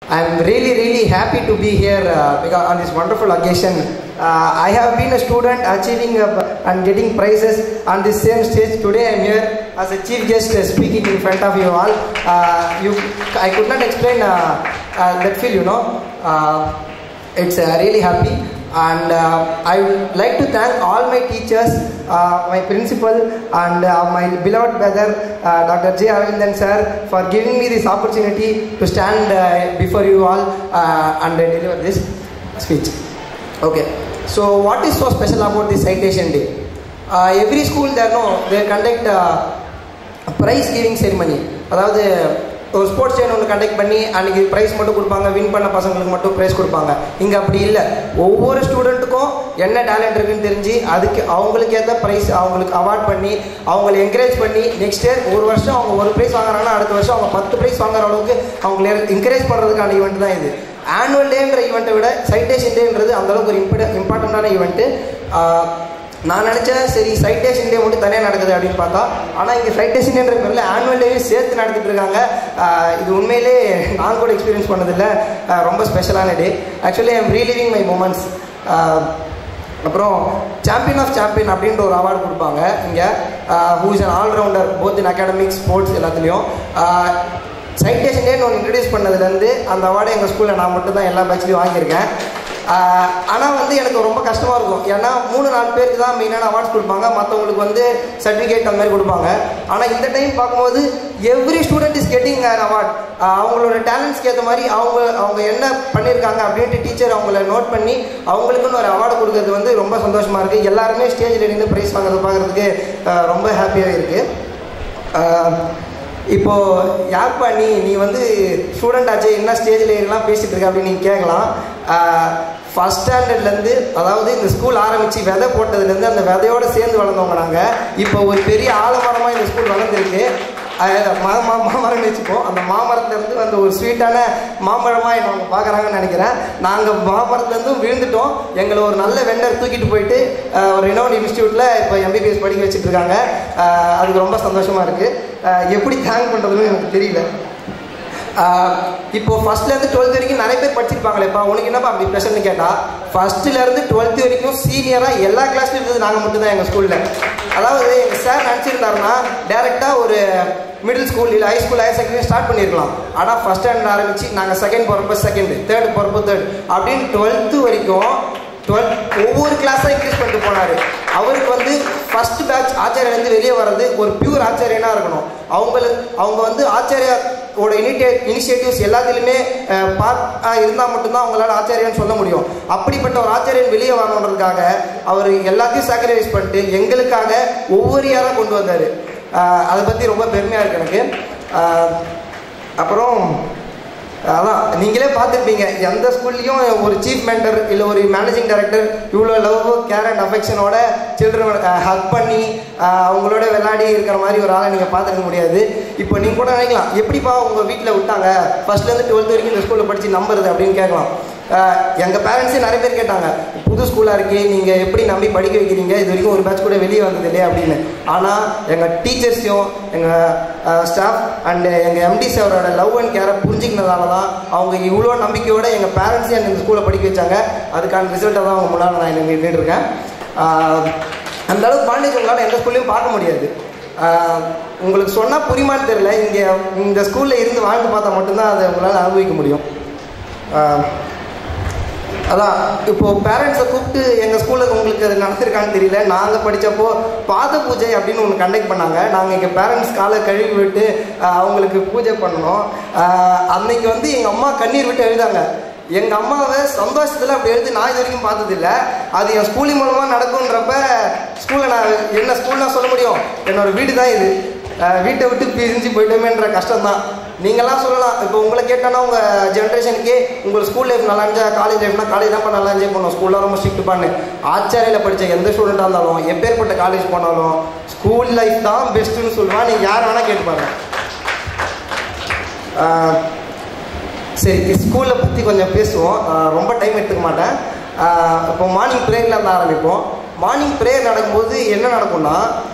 I'm really happy to be here because on this wonderful occasion. I have been a student achieving and getting prizes on this same stage. Today I am here as a chief guest speaking in front of you all. I could not explain that feel, you know. It's really happy. And I would like to thank all my teachers, my principal and my beloved brother Dr. J. Aravindan sir for giving me this opportunity to stand before you all and deliver this speech. Okay, so what is so special about this citation day? Every school they conduct a prize giving ceremony. அதாவது ஒரு sports டேன்னு ஒன்று conduct பண்ணி அன்றைக்கி price மட்டும் கொடுப்பாங்க, win பண்ண பசங்களுக்கு மட்டும் ப்ரைஸ் கொடுப்பாங்க. இங்கே அப்படி இல்லை, ஒவ்வொரு ஸ்டூடெண்ட்டுக்கும் என்ன டேலண்ட் இருக்குன்னு தெரிஞ்சு அதுக்கு அவங்களுக்கு ஏற்ற ப்ரைஸ் அவங்களுக்கு அவார்ட் பண்ணி அவங்களை என்கரேஜ் பண்ணி நெக்ஸ்ட் இயர் ஒரு வருஷம் அவங்க ஒரு ப்ரைஸ் வாங்குறாங்கன்னா அடுத்த வருஷம் அவங்க 10 ப்ரைஸ் வாங்குற அளவுக்கு அவங்களை என்கரேஜ் பண்ணுறதுக்கான ஈவெண்ட் தான் இது. ஆனுவல் டேன்ற ஈவெண்ட்டை விட சைட்டேஷன் டேன்றது அந்தளவுக்கு ஒரு இம்பார்ட்டண்ட்டான ஈவெண்ட்டு. நான் நினச்சேன் சரி சைட்டேஷன் டே மட்டும் தனியாக நடக்குது அப்படின்னு பார்த்தா, ஆனால் இங்கே சைட்டேஷன் டேன்ற பேரில் ஆனுவல் டேவையும் சேர்த்து நடத்திட்டு இருக்காங்க. இது உண்மையிலே நான் கூட எக்ஸ்பீரியன்ஸ் பண்ணதில்லை, ரொம்ப ஸ்பெஷலான day. Actually I am reliving my moments. அப்புறம் சாம்பியன் ஆஃப் சாம்பியன் அப்படின்ற ஒரு அவார்டு கொடுப்பாங்க இங்கே, who is an allrounder both in academics sports எல்லாத்துலேயும். சைட்டேஷன் டேன்னு ஒன்று இன்ட்ரடியூஸ் பண்ணதுலேருந்து அந்த அவார்டு எங்கள் ஸ்கூலில் நான் மட்டும் தான் எல்லா பேட்ச்லேயும் வாங்கியிருக்கேன். ஆனால் எனக்கு ரொம்ப கஷ்டமாக இருக்கும். ஏன்னா 3-4 பேருக்கு தான் மெயினான அவார்ட்ஸ் கொடுப்பாங்க, மற்றவங்களுக்கு சர்டிஃபிகேட் அந்த மாதிரி கொடுப்பாங்க. ஆனால் இந்த டைம் பார்க்கும்போது every student is getting an award. அவங்களோட டேலண்ட்ஸ்க்கு ஏற்ற மாதிரி அவங்க என்ன பண்ணியிருக்காங்க அப்படின்ட்டு டீச்சர் அவங்கள நோட் பண்ணி அவங்களுக்குன்னு ஒரு அவார்டு கொடுக்கறது ரொம்ப சந்தோஷமாக இருக்குது. எல்லாருமே ஸ்டேஜில் நின்று ப்ரைஸ் வாங்குறது பார்க்குறதுக்கு ரொம்ப ஹாப்பியாக இருக்குது. இப்போது யார்ப்பா நீ ஸ்டூடெண்ட் ஆச்சு என்ன ஸ்டேஜில் எல்லாம் பேசிகிட்டு இருக்க அப்படின்னு நீங்கள் கேட்கலாம். ஃபஸ்ட் ஸ்டாண்டர்ட்லேருந்து, அதாவது இந்த ஸ்கூல் ஆரம்பித்து விதை போட்டதுலேருந்து அந்த விதையோடு சேர்ந்து வளர்ந்தவங்க நாங்கள். இப்போ ஒரு பெரிய ஆலமரமாக இந்த ஸ்கூல் வளர்ந்துருக்கு. மாமரம்னு வச்சுப்போம். அந்த மாமரத்துலேருந்து அந்த ஒரு ஸ்வீட்டான மாம்பழமாக என்ன அவங்க பார்க்குறாங்கன்னு நினைக்கிறேன். நாங்கள் மாமரத்துலேருந்தும் விழுந்துட்டோம். எங்களை ஒரு நல்ல வெண்டர் தூக்கிட்டு போயிட்டு ஒரு ரினவுண்ட் இன்ஸ்டியூட்டில் இப்போ MBBS படிக்க வச்சுட்டு இருக்காங்க. அதுக்கு ரொம்ப சந்தோஷமாக இருக்குது. எப்படி தேங்க் பண்ணுறதுன்னு எனக்கு தெரியல. இப்போ ஃபஸ்ட்லேருந்து 12th வரைக்கும் நிறைய பேர் படிச்சிருப்பாங்களேப்பா, உனக்கு என்னப்பா அப்படி ஸ்பெஷல்னு கேட்டால், ஃபஸ்ட்டுலேருந்து 12th வரைக்கும் சீனியராக எல்லா கிளாஸ்லையும் இருந்தது நாங்கள் மட்டும்தான் எங்கள் ஸ்கூலில். அதாவது எங்கள் சார் நினச்சிருந்தாருன்னா டேரெக்டாக ஒரு மிடில் ஸ்கூல் இல்லை high school higher secondary start பண்ணியிருக்கலாம். ஆனால் ஃபஸ்ட் ஸ்டாண்டர்ட் ஆரம்பித்து நாங்கள் செகண்ட் போகிறப்ப செகண்டு, தேர்டு போகிறப்போ தேர்ட் அப்படின்னு 12th வரைக்கும் ஒவ்வொரு கிளாஸாக இன்க்ரீஸ் பண்ணிட்டு போனார். அவருக்கு ஃபஸ்ட் பேட்ச் ஆச்சாரியலேருந்து வெளியே வர்றது ஒரு பியூர் ஆச்சாரியனாக இருக்கணும். அவங்க ஆச்சாரியோட இனிஷியேட்டிவ்ஸ் எல்லாத்துலேயுமே இருந்தால் மட்டும்தான் அவங்களால ஆச்சாரியன்னு சொல்ல முடியும். அப்படிப்பட்ட ஒரு ஆச்சாரியன் வெளியே வரணுன்றதுக்காக அவர் எல்லாத்தையும் சாக்ரிஃபைஸ் பண்ணிட்டு எங்களுக்காக ஒவ்வொரு யாராக கொண்டு வந்தார். அதை பற்றி ரொம்ப பெருமையாக இருக்குது எனக்கு. அப்புறம் அதான் நீங்களே பார்த்துருப்பீங்க, எந்த ஸ்கூல்லையும் ஒரு சீஃப் மென்டர் இல்லை ஒரு மேனேஜிங் டைரக்டர் இவ்வளோ லவ் கேர் அண்ட் அஃபெக்ஷனோட சில்ட்ரனை ஹக் பண்ணி அவங்களோட விளையாடி இருக்கிற மாதிரி ஒரு ஆளை நீங்கள் பார்த்துக்க முடியாது. இப்போ நீங்கள் கூட நினைக்கலாம், எப்படிப்பா உங்கள் வீட்டில் விட்டாங்க ஃபஸ்ட்லேருந்து 12th வரைக்கும் இந்த ஸ்கூலில் படித்து நம்புறது அப்படின்னு கேட்கலாம். எங்கள் பேரண்ட்ஸே நிறைய பேர் கேட்டாங்க, புது ஸ்கூலாக இருக்கே நீங்கள் எப்படி நம்பி படிக்க வைக்கிறீங்க, இது வரைக்கும் ஒரு பேட்ச் கூட வெளியே வந்தது இல்லையா அப்படின்னு. ஆனால் எங்கள் டீச்சர்ஸையும் எங்கள் ஸ்டாஃப் அண்டு எங்கள் MD சாரோட லவ் அண்ட் கேரை புரிஞ்சிக்கிறதால தான் அவங்க இவ்வளோ நம்பிக்கையோடு எங்கள் பேரண்ட்ஸையும் இந்த ஸ்கூலில் படிக்க வச்சாங்க. அதுக்கான ரிசல்ட்டை தான் அவங்க முன்னால் நான் நின்றுட்டு இருக்கேன். அந்தளவுக்கு பாண்டேஜ் உங்களால் எந்த ஸ்கூல்லையும் பார்க்க முடியாது. உங்களுக்கு சொன்னால் புரியுமான்னு தெரியல, இங்கே இந்த ஸ்கூலில் இருந்து வாழ்ந்து பார்த்தா மட்டும்தான் அதை உங்களால் அனுபவிக்க முடியும். அதான் இப்போது பேரண்ட்ஸை கூப்பிட்டு எங்கள் ஸ்கூலில் உங்களுக்கு அது நடத்திருக்கான்னு தெரியல. நாங்கள் படித்தப்போ பாத பூஜை அப்படின்னு ஒன்று கண்டக்ட் பண்ணாங்க. நாங்கள் எங்கள் பேரண்ட்ஸ் காலை கழுவி விட்டு அவங்களுக்கு பூஜை பண்ணணும். அன்னைக்கு எங்கள் அம்மா கண்ணீர் விட்டு எழுதாங்க. எங்கள் அம்மாவை சந்தோஷத்தில் அப்படி எழுதி நான் இது வரைக்கும் பார்த்ததில்லை. அது என் ஸ்கூலிங் மூலமாக நடக்குன்றப்ப ஸ்கூலில் நான் என்ன ஸ்கூல்னால் சொல்ல முடியும், என்னோடய வீடு தான் இது. வீட்டை விட்டு பிரிஞ்சு போயிட்டோமேன்ற கஷ்டம் தான். நீங்களாம் சொல்லலாம், இப்போ உங்களை கேட்டானா உங்கள் ஜென்ரேஷனுக்கு உங்கள் ஸ்கூல் லைஃப் நல்லா இருந்துச்சா, காலேஜ் லைஃப்னா காலேஜ் தான் நல்லா என்ஜாய் பண்ணோம், ஸ்கூலில் ரொம்ப ஸ்ட்ரிக்ட் பண்ணு. ஆச்சாரியில் படித்த எந்த ஸ்டூடெண்ட்டாக இருந்தாலும் எப்பேற்பட்ட காலேஜ் போனாலும் ஸ்கூல் லைஃப் தான் பெஸ்ட்டுன்னு சொல்லுவான். நீங்கள் யார் வேணால் கேட்டுப்பாங்க. சரி, ஸ்கூலை பற்றி கொஞ்சம் பேசுவோம், ரொம்ப டைம் எடுத்துக்க மாட்டேன். இப்போ மார்னிங் ப்ரேயர்லேருந்து ஆரம்பிப்போம். மார்னிங் ப்ரேயர் நடக்கும்போது என்ன நடக்கும்னா,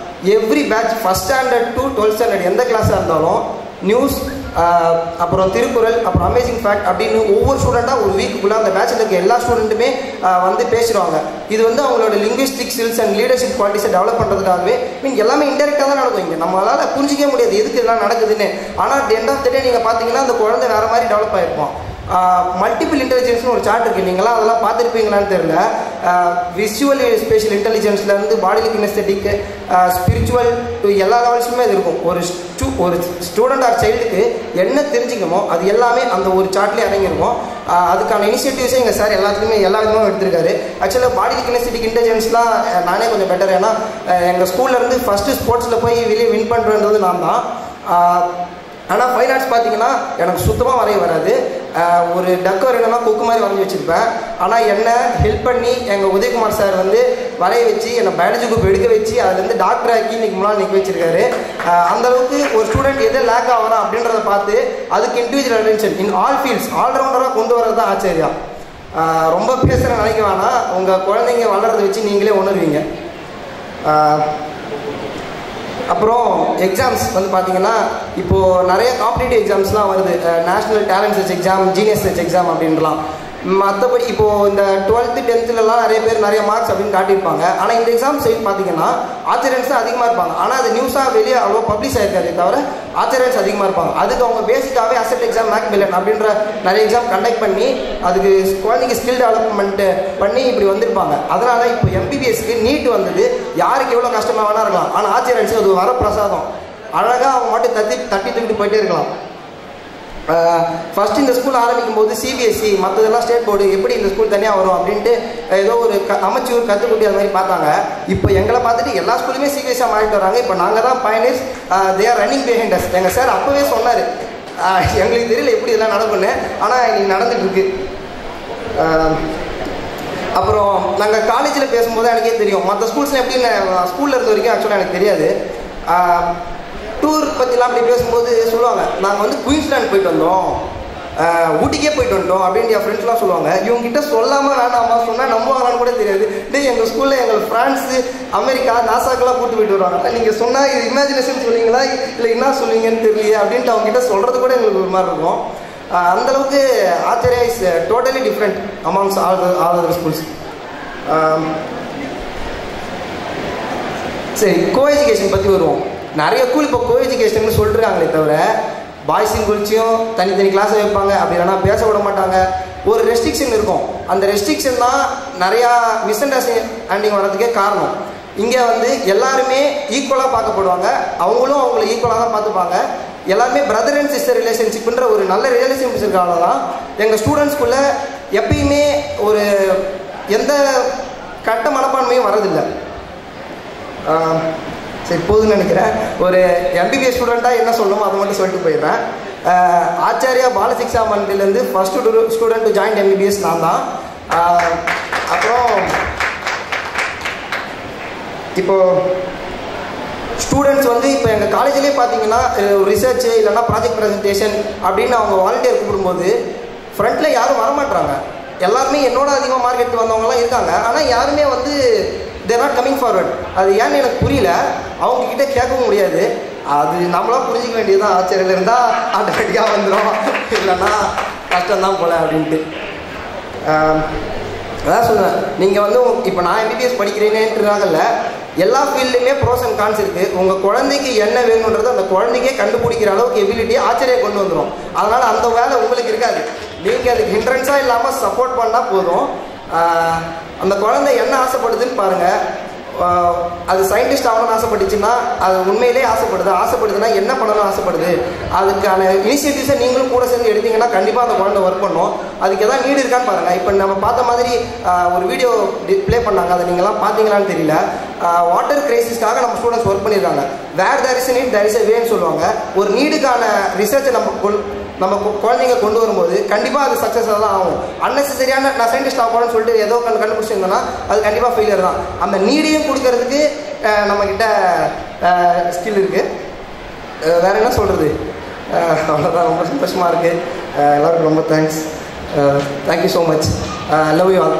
every batch first standard to 12th standard எந்த கிளாஸாக இருந்தாலும் நியூஸ் அப்புறம் திருக்குறள், அப்புறம் அமேசிங் ஃபேக்ட் அப்படின்னு ஒவ்வொரு ஸ்டூடெண்ட்டாக ஒரு வீக்குள்ளே அந்த பேட்சில் இருக்க எல்லா ஸ்டூடெண்ட்டுமே வந்து பேசுகிறாங்க. இது வந்து அவங்களோட லிங்குவிஸ்டிக் ஸ்கில்ஸ் அண்ட் லீடர்ஷிப் குவாலிட்டிஸை டெவலப் பண்ணுறதுக்காகவே எல்லாமே இன்டெரக்டாக தான் நடக்கும். இங்கே நம்மளால் புரிஞ்சிக்க முடியாது எதுக்கு இதெல்லாம் நடக்குதுன்னு. ஆனால் அட் எண்ட் ஆஃப் த டே நீங்கள் பார்த்தீங்கன்னா அந்த குழந்தை வேறு மாதிரி டெவலப் ஆகிருப்போம். மல்டிபிள் இன்டெலிஜென்ஸ்னு ஒரு சார்ட் இருக்குது, நீங்களாம் அதெல்லாம் பார்த்துருப்பீங்களான்னு தெரியல. விசுவல் ஸ்பேஷியல் இன்டெலிஜென்ஸ்லேருந்து பாடி கினெஸ்தெட்டிக், ஸ்பிரிச்சுவல் டு எல்லா லெவல்ஸுமே அது இருக்கும். ஒரு ஸ்டூடெண்ட் ஆர் சைல்டுக்கு என்ன தெரிஞ்சுக்கணுமோ அது எல்லாமே அந்த ஒரு சார்ட்லேயே அடங்கியிருக்கும். அதுக்கான இனிஷியேட்டிவ்ஸே எங்கள் சார் எல்லா விதமும் எடுத்திருக்காரு. ஆக்சுவலாக பாடி கினெஸ்தெட்டிக் இன்டெலிஜென்ஸ்லாம் நானே கொஞ்சம் பெட்டர். ஏன்னா எங்கள் ஸ்கூல்லேருந்து ஃபஸ்ட்டு ஸ்போர்ட்ஸில் போய் வெளியே வின் பண்ணுறது நான் தான். ஆனால் ஃபைன் ஆர்ட்ஸ் பார்த்தீங்கன்னா எனக்கு சுத்தமாக வரைய வராது. ஒரு டக்கு வரையணும்னா கொக்கு மாதிரி வரைஞ்சி வச்சுருப்பேன். ஆனால் என்னை ஹெல்ப் பண்ணி எங்கள் உதயகுமார் சார் வந்து வரைய வச்சு என்னை பயாலஜி குரூப் எடுக்க வச்சு அதுலேருந்து டாக்டர் ஆக்கி இன்றைக்கி முன்னாடி நிற்க வச்சிருக்காரு. அந்தளவுக்கு ஒரு ஸ்டூடெண்ட் எதை லேக் ஆகிறான் அப்படின்றத பார்த்து அதுக்கு individual attention in all fields ஆல்ரவுண்டராக கொண்டு வரது தான் ஆச்சரியா. ரொம்ப பேசுகிற நினைக்க வேணாம், உங்கள் குழந்தைங்க வளர்றதை வச்சு நீங்களே உணர்வீங்க. அப்புறம் எக்ஸாம்ஸ் வந்து பார்த்தீங்கன்னா இப்போது நிறைய காம்படிட்டிவ் எக்ஸாம்ஸ்லாம் வருது. National talent search exam, genius search exam அப்படின்லாம். மற்றபடி இப்போது இந்த 12th 10thலலாம் நிறைய பேர் நிறைய மார்க்ஸ் அப்படின்னு காட்டியிருப்பாங்க. ஆனால் இந்த எக்ஸாம் சைட் பார்த்தீங்கன்னா ஆச்சரியன்ஸ் தான் அதிகமாக இருப்பாங்க. ஆனால் அது நியூஸாக வெளியே அவ்வளோ பப்ளிஷ் ஆகிருக்காரு தவிர ஆச்சரியன்ஸ் அதிகமாக இருப்பாங்க. அதுக்கு அவங்க பேசிக்காகவே அசெட் எக்ஸாம், மேக்மில்லன் அப்படின்ற நிறைய எக்ஸாம் கண்டக்ட் பண்ணி அதுக்கு குழந்தைங்க ஸ்கில் டெவலப்மெண்ட் பண்ணி இப்படி வந்திருப்பாங்க. அதனால் இப்போ எம்பிபிஎஸ்க்கு நீட் வந்தது யாருக்கு எவ்வளோ கஷ்டமாக வேணா இருக்கலாம். ஆனால் ஆச்சரியன்ஸ் அது வர பிரசாதம், அழகாக அவங்க மட்டும் தட்டி தூக்கிட்டு போயிட்டே இருக்கலாம். ஃபஸ்ட்டு இந்த ஸ்கூல் ஆரம்பிக்கும் போது சிபிஎஸ்சி மற்றதெல்லாம் ஸ்டேட் போர்டு எப்படி இந்த ஸ்கூல் தனியாக வரும் அப்படின்ட்டு ஏதோ ஒரு அமைச்சூர் கற்றுக்குட்டி அது மாதிரி பார்த்தாங்க. இப்போ எங்களை பார்த்துட்டு எல்லா ஸ்கூலுமே சிபிஎஸ்சியாக மாறிட்டு வராங்க. இப்போ நாங்கள் தான் பயனர்ஸ், they are running behind us. எங்கள் சார் அப்போவே சொன்னார், எங்களுக்கு தெரியல எப்படி இதெல்லாம் நடக்கும்னு, ஆனால் இன்னைக்கு நடந்துகிட்ருக்கு. அப்புறம் நாங்கள் காலேஜில் பேசும்போது எனக்கே தெரியும் மற்ற ஸ்கூல்ஸ்லாம் எப்படின்னு. ஸ்கூலில் இருந்த வரைக்கும் ஆக்சுவலாக எனக்கு தெரியாது. டூர் பற்றிலாம் அப்படி பேசும்போது சொல்லுவாங்க, நாங்கள் வந்து குயின்ஸ்லாண்ட் போயிட்டு வந்தோம், ஊட்டிக்கே போயிட்டு வந்துட்டோம் அப்படின்ட்டு என் ஃப்ரெண்ட்ஸ்லாம் சொல்லுவாங்க. இவங்ககிட்ட சொல்லாமல் வேணாமா சொன்னால் நம்புவாங்கன்னு கூட தெரியாது. எங்கள் ஸ்கூலில் எங்கள் ஃப்ரான்ஸு, அமெரிக்கா, நாசாக்கெல்லாம் கூட்டு போயிட்டு வருவாங்க. நீங்கள் சொன்னால் இது இமேஜினேஷன் சொல்லுவீங்களா இல்லை என்ன சொல்லுவீங்கன்னு தெரியலையே அப்படின்ட்டு அவங்ககிட்ட சொல்கிறது கூட எங்களுக்கு ஒரு மாதிரி இருக்கும். அந்தளவுக்கு Acharya is totally different amongst all other schools. சரி, கோ எஜுகேஷன் பற்றி வருவோம். நிறைய ஸ்கூல் இப்போ கோ எஜுகேஷன் சொல்லிருக்காங்களே தவிர பாய்ஸையும் குளிச்சியும் தனித்தனி கிளாஸை வைப்பாங்க, அப்படி இல்லைனா பேச விட மாட்டாங்க. ஒரு ரெஸ்ட்ரிக்ஷன் இருக்கும். அந்த ரெஸ்ட்ரிக்ஷன் தான் நிறையா மிஸ் அண்டர்ஸ்டாண்டிங் வர்றதுக்கே காரணம். இங்கே வந்து எல்லாருமே ஈக்குவலாக பார்க்கப்படுவாங்க, அவங்களும் அவங்களை ஈக்குவலாக தான் பார்த்துப்பாங்க. எல்லாருமே பிரதர் அண்ட் சிஸ்டர் ரிலேஷன்ஷிப்ன்ற ஒரு நல்ல ரிலேஷன்ஷிப் இருக்காங்க தான் எங்கள் ஸ்டூடெண்ட்ஸ்குள்ளே எப்பயுமே ஒரு எந்த கட்ட மனப்பான்மையும் வரதில்லை. சரி, போதுன்னு நினைக்கிறேன். ஒரு எம்பிபிஎஸ் ஸ்டூடெண்ட்டாக என்ன சொல்லணுமோ அதை மட்டும் சொல்லிட்டு போயிடுறேன். ஆச்சாரியா பாலசிக்ஷா மண்டிலேருந்து first student to join MBBS நான் தான். அப்புறம் இப்போது ஸ்டூடெண்ட்ஸ் வந்து இப்போ எங்கள் காலேஜ்லேயே பார்த்தீங்கன்னா ரிசர்ச்சு இல்லைன்னா ப்ராஜெக்ட் ப்ரெசன்டேஷன் அப்படின்னு அவங்க வாலண்டியர் கூப்பிடும்போது ஃப்ரண்ட்டில் யாரும் வரமாட்டுறாங்க. எல்லாருமே என்னோட அதிகமாக மார்க் எடுத்து வந்தவங்கலாம் இருக்காங்க, ஆனால் யாருமே வந்து தேர் நாட் கம்மிங் ஃபார்வர்ட். அது ஏன்னு எனக்கு புரியல, அவங்கக்கிட்ட கேட்கவும் முடியாது. அது நம்மளாம் புரிஞ்சிக்க வேண்டியதுதான். ஆச்சரியில் இருந்தால் ஆட்டோமேட்டிக்காக வந்துடும், இல்லைன்னா கஷ்டம்தான் போல அப்படின்ட்டு. அதான் சொல்லுவேன், நீங்கள் வந்து இப்போ நான் எம்பிபிஎஸ் படிக்கிறேனேன்றாங்கல்ல, எல்லா ஃபீல்டுமே ப்ரோஸ் அண்ட் கான்ஸ் இருக்குது. உங்கள் குழந்தைக்கு என்ன வேணுன்றது அந்த குழந்தைக்கே கண்டுபிடிக்கிற அளவுக்கு எபிலிட்டியை ஆச்சரியை கொண்டு வந்துடும். அதனால் அந்த வேலை உங்களுக்கு இருக்காது. நீங்கள் அதுக்கு ஹிண்ட்ரன்ஸாக இல்லாமல் சப்போர்ட் பண்ணால் போதும். அந்த குழந்தை என்ன ஆசைப்படுதுன்னு பாருங்கள். அது சயின்டிஸ்ட் ஆகணும்னு ஆசைப்பட்டுச்சுன்னா அது உண்மையிலே ஆசைப்படுதுன்னா என்ன பண்ணணும்னு ஆசைப்படுது, அதுக்கான இனிஷியேட்டிவ்ஸை நீங்களும் கூட சேர்ந்து எடுத்தீங்கன்னா கண்டிப்பாக அந்த குழந்தை ஒர்க் பண்ணும். அதுக்கு எதாவது நீடு இருக்கான்னு பாருங்கள். இப்போ நம்ம பார்த்த மாதிரி ஒரு வீடியோ ப்ளே பண்ணாங்க, அதை நீங்கள்லாம் பார்த்தீங்களான்னு தெரியல. வாட்டர் கிரைசிஸ்க்காக நம்ம ஸ்டூடெண்ட்ஸ் ஒர்க் பண்ணியிருக்காங்க. Where there is a need there is a வேன்னு சொல்லுவாங்க. ஒரு நீடுக்கான ரிசர்ச்சை நம்ம குழந்தைங்க கொண்டு வரும்போது கண்டிப்பாக அது சக்ஸஸாக தான் ஆகும். அன்னெசரியான நான் சயின்டிஸ்ட் ஆகணும்னு சொல்லிட்டு ஏதோ கண்டுபிடிச்சிருந்தோன்னா அது கண்டிப்பாக ஃபெயிலியர் தான். அந்த நீடையும் கொடுக்கறதுக்கு நம்மக்கிட்ட ஸ்கில் இருக்குது. வேறு என்ன சொல்கிறது, அவ்வளோதான். ரொம்ப சந்தோஷமாக இருக்குது. எல்லாருக்கும் ரொம்ப thanks. Thank you so much. Love you all.